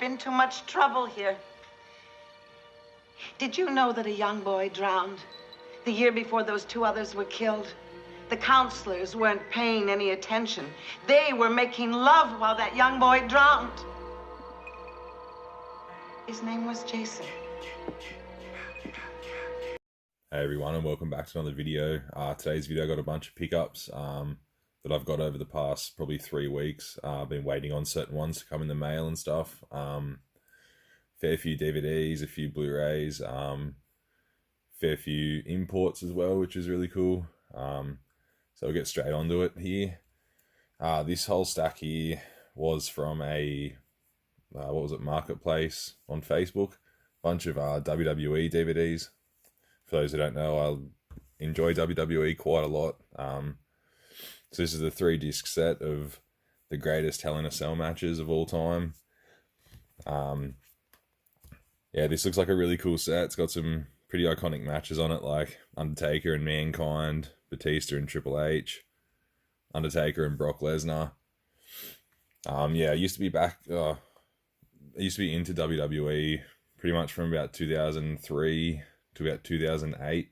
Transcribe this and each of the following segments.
been too much trouble here. Did you know that a young boy drowned the year before those two others were killed? The counselors weren't paying any attention. They were making love while that young boy drowned. His name was Jason. Hey everyone, and welcome back to another video. Today's video got a bunch of pickups that I've got over the past probably 3 weeks. I've been waiting on certain ones to come in the mail and stuff. Fair few DVDs, a few Blu-rays, fair few imports as well, which is really cool. So we'll get straight onto it here. This whole stack here was from a marketplace on Facebook. Bunch of WWE DVDs. For those who don't know, I enjoy WWE quite a lot. So this is a 3-disc set of the greatest Hell in a Cell matches of all time. Yeah, this looks like a really cool set. It's got some pretty iconic matches on it, like Undertaker and Mankind, Batista and Triple H, Undertaker and Brock Lesnar. Yeah, I used to be into WWE pretty much from about 2003 to about 2008.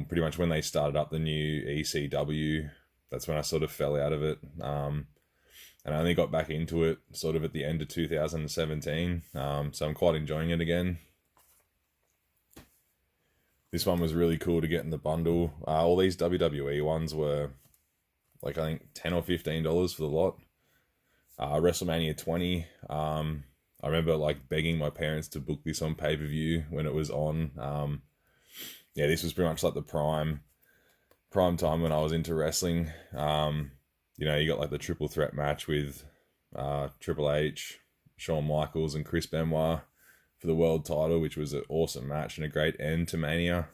Pretty much when they started up the new ECW, that's when I sort of fell out of it. And I only got back into it sort of at the end of 2017. So I'm quite enjoying it again. This one was really cool to get in the bundle. All these WWE ones were like, I think $10 or $15 for the lot. WrestleMania 20. I remember like begging my parents to book this on pay-per-view when it was on. Yeah, this was pretty much like the prime time when I was into wrestling. You know, you got like the triple threat match with Triple H, Shawn Michaels, and Chris Benoit for the world title, which was an awesome match and a great end to Mania.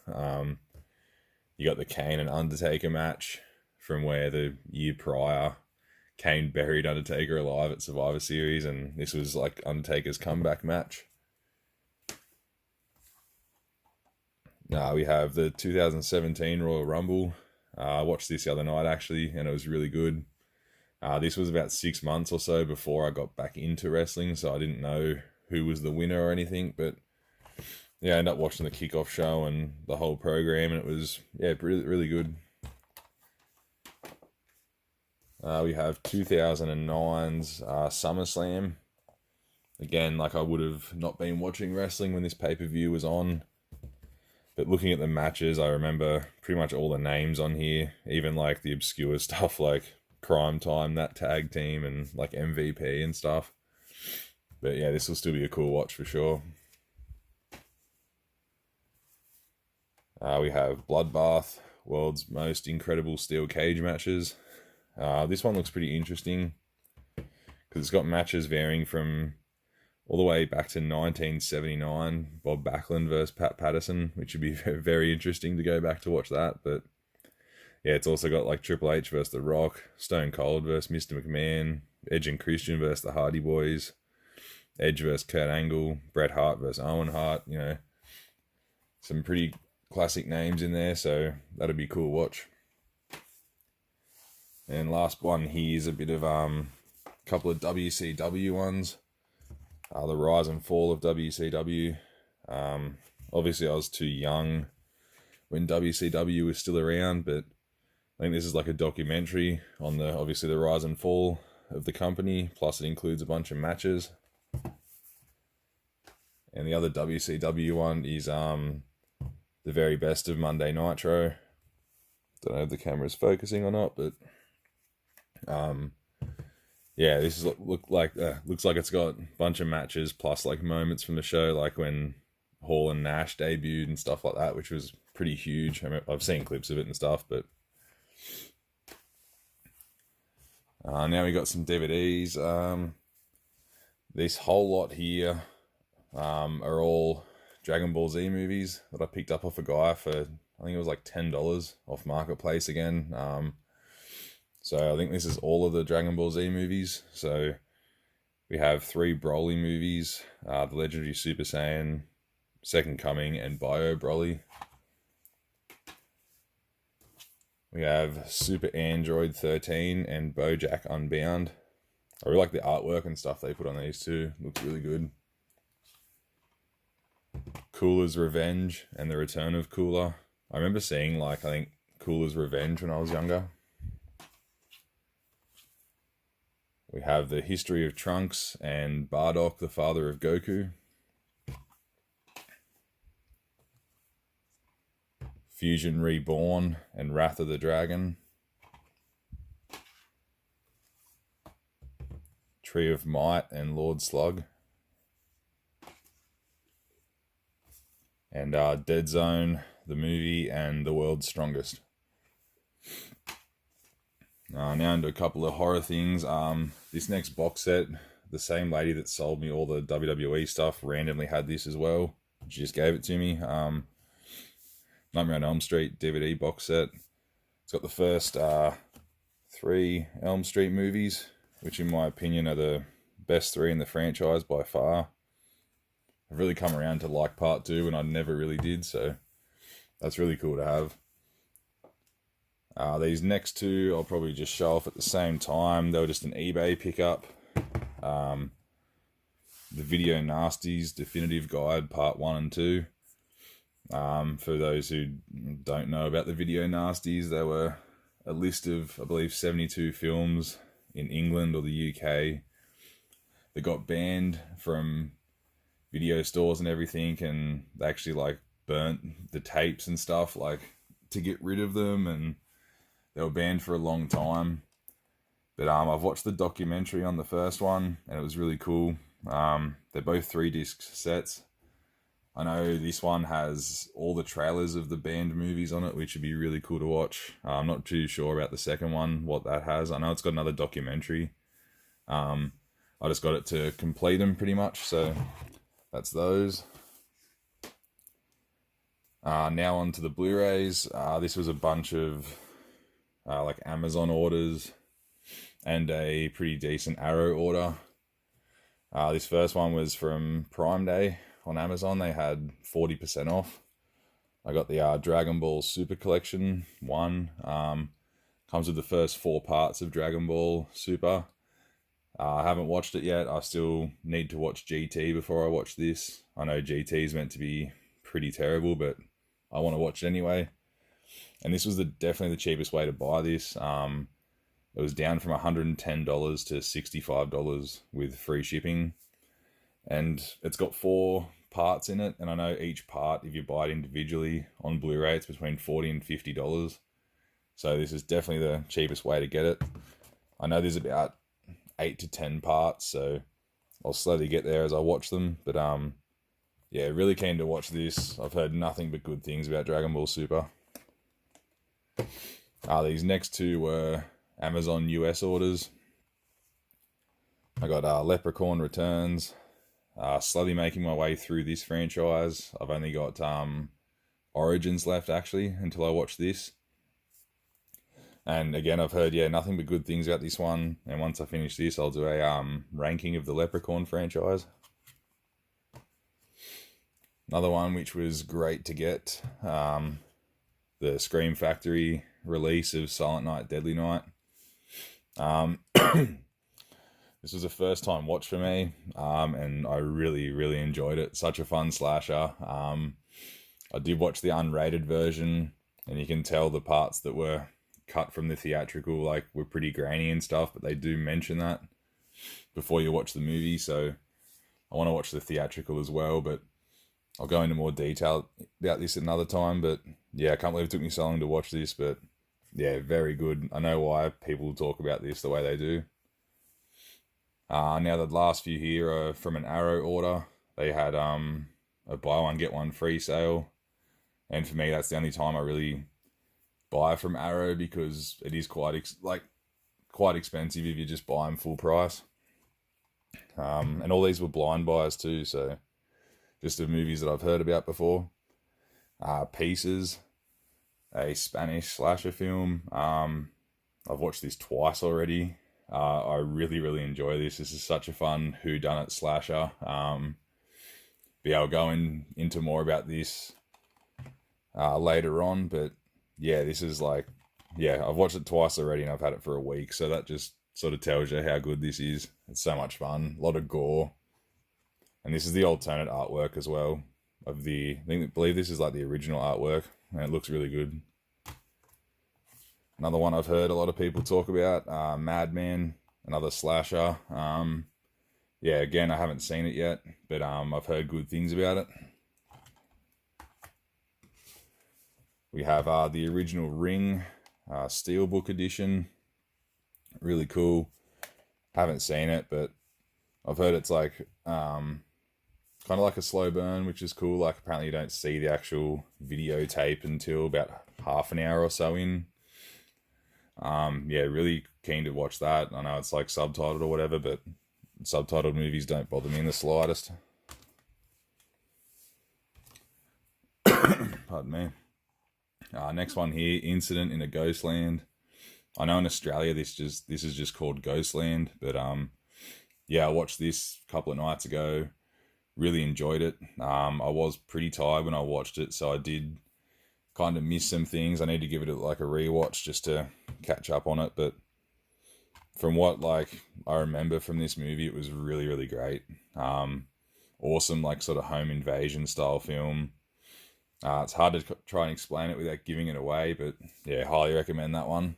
You got the Kane and Undertaker match from where the year prior Kane buried Undertaker alive at Survivor Series, and this was like Undertaker's comeback match. We have the 2017 Royal Rumble. I watched this the other night actually, and it was really good. This was about 6 months or so before I got back into wrestling, so I didn't know who was the winner or anything, but yeah, I ended up watching the kickoff show and the whole program, and it was, yeah, really, really good. We have 2009's SummerSlam. Again, like I would have not been watching wrestling when this pay-per-view was on, but looking at the matches, I remember pretty much all the names on here, even like the obscure stuff like Crime Time, that tag team, and like MVP and stuff. But yeah, this will still be a cool watch for sure. We have Bloodbath, world's most incredible steel cage matches. This one looks pretty interesting because it's got matches varying from all the way back to 1979, Bob Backlund versus Pat Patterson, which would be very interesting to go back to watch that. But yeah, it's also got like Triple H versus The Rock, Stone Cold versus Mr. McMahon, Edge and Christian versus the Hardy Boys, Edge versus Kurt Angle, Bret Hart versus Owen Hart. You know, some pretty classic names in there, so that'll be a cool watch. And last one here is a bit of a couple of WCW ones. The rise and fall of WCW. Obviously, I was too young when WCW was still around, but I think this is like a documentary on obviously the rise and fall of the company. Plus, it includes a bunch of matches. And the other WCW one is the very best of Monday Nitro. Don't know if the camera's focusing or not, but yeah, this is looks like it's got a bunch of matches plus like moments from the show, like when Hall and Nash debuted and stuff like that, which was pretty huge. I mean, I've seen clips of it and stuff, but now we got some DVDs. This whole lot here are all Dragon Ball Z movies that I picked up off a guy for, I think it was like $10 off Marketplace again. So I think this is all of the Dragon Ball Z movies. So we have 3 Broly movies, The Legendary Super Saiyan, Second Coming, and Bio Broly. We have Super Android 13 and BoJack Unbound. I really like the artwork and stuff they put on these too. Looks really good. Cooler's Revenge and the Return of Cooler. I remember seeing, like, I think Cooler's Revenge when I was younger. We have The History of Trunks and Bardock, the Father of Goku. Fusion Reborn and Wrath of the Dragon. Tree of Might and Lord Slug. And Dead Zone, the movie, and The World's Strongest. Now into a couple of horror things. This next box set, the same lady that sold me all the WWE stuff randomly had this as well. She just gave it to me. Nightmare on Elm Street DVD box set. It's got the first 3 Elm Street movies, which in my opinion are the best 3 in the franchise by far. I've really come around to like part 2 and I never really did, so that's really cool to have. These next 2 I'll probably just show off at the same time. They were just an eBay pickup. The Video Nasties Definitive Guide Part 1 and 2. For those who don't know about the Video Nasties, they were a list of, I believe, 72 films in England or the UK that got banned from video stores and everything, and they actually like burnt the tapes and stuff like to get rid of them, and they were banned for a long time. But I've watched the documentary on the first one and it was really cool. They're both 3-disc sets. I know this one has all the trailers of the banned movies on it, which would be really cool to watch. I'm not too sure about the second one, what that has. I know it's got another documentary. I just got it to complete them pretty much, so that's those. Now on to the Blu-rays. This was a bunch of like Amazon orders and a pretty decent Arrow order. This first one was from Prime Day on Amazon. They had 40% off. I got the Dragon Ball Super Collection 1. Comes with the first 4 parts of Dragon Ball Super. I haven't watched it yet. I still need to watch GT before I watch this. I know GT is meant to be pretty terrible, but I want to watch it anyway. And this was definitely the cheapest way to buy this. It was down from $110 to $65 with free shipping. And it's got 4 parts in it. And I know each part, if you buy it individually on Blu-ray, it's between $40 and $50. So this is definitely the cheapest way to get it. I know there's about 8 to 10 parts, so I'll slowly get there as I watch them. But yeah, really keen to watch this. I've heard nothing but good things about Dragon Ball Super. These next 2 were Amazon US orders. I got Leprechaun Returns. Slowly making my way through this franchise. I've only got Origins left, actually, until I watch this. And again, I've heard, nothing but good things about this one. And once I finish this, I'll do a ranking of the Leprechaun franchise. Another one which was great to get, the Scream Factory release of Silent Night, Deadly Night. This was a first time watch for me, and I really, really enjoyed it. Such a fun slasher. I did watch the unrated version, and you can tell the parts that were cut from the theatrical were pretty grainy and stuff, but they do mention that before you watch the movie, so I want to watch the theatrical as well, but I'll go into more detail about this another time. But yeah, I can't believe it took me so long to watch this, but yeah, very good. I know why people talk about this the way they do. Now the last few here are from an Arrow order. They had a buy one get one free sale, and for me that's the only time I really buy from Arrow, because it is quite expensive if you just buy them full price. And all these were blind buys too, so just of movies that I've heard about before. Pieces, a Spanish slasher film. I've watched this twice already. I really, really enjoy this. This is such a fun whodunit slasher. But yeah, I'll go into more about this later on. But yeah, this is I've watched it twice already and I've had it for a week. So that just sort of tells you how good this is. It's so much fun, a lot of gore, and this is the alternate artwork as well of the. I believe this is like the original artwork, and it looks really good. Another one I've heard a lot of people talk about, Madman, another slasher. Yeah, again, I haven't seen it yet, but I've heard good things about it. We have the original Ring, Steelbook edition. Really cool. Haven't seen it, but I've heard it's like kind of like a slow burn, which is cool. Like apparently you don't see the actual videotape until about half an hour or so in. Yeah, really keen to watch that. I know it's like subtitled or whatever, but subtitled movies don't bother me in the slightest. Pardon me. Next one here, Incident in a Ghostland. I know in Australia this is just called Ghostland, but yeah, I watched this a couple of nights ago. Really enjoyed it. I was pretty tired when I watched it, so I did kind of miss some things. I need to give it like a rewatch just to catch up on it, but from what like I remember from this movie, it was really, really great. Awesome, like sort of home invasion style film. It's hard to try and explain it without giving it away, but yeah, highly recommend that one.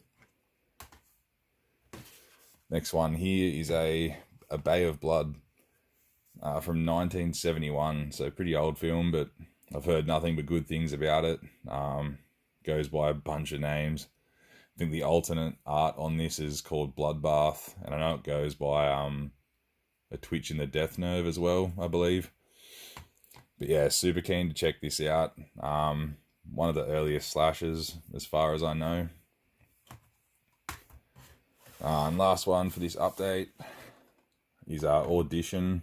Next one here is a Bay of Blood from 1971, so pretty old film, but I've heard nothing but good things about it. Goes by a bunch of names. I think the alternate art on this is called Bloodbath, and I know it goes by a twitch in the death nerve as well, I believe. But yeah, super keen to check this out. One of the earliest slashers, as far as I know. And last one for this update is Audition. I'm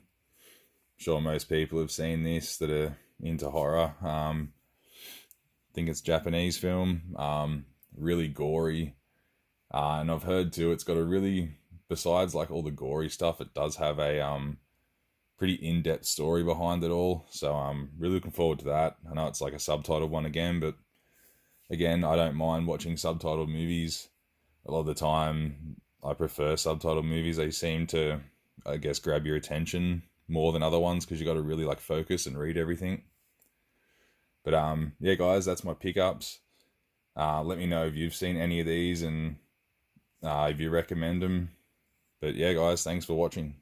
sure most people have seen this that are into horror. I think it's a Japanese film. Really gory. And I've heard too, it's got a really, besides like all the gory stuff, it does have a pretty in-depth story behind it all. So I'm really looking forward to that. I know it's like a subtitled one again, but again, I don't mind watching subtitled movies. A lot of the time, I prefer subtitled movies. They seem to, I guess, grab your attention more than other ones because you got to really like focus and read everything. But yeah, guys, that's my pickups. Let me know if you've seen any of these and if you recommend them. But yeah, guys, thanks for watching.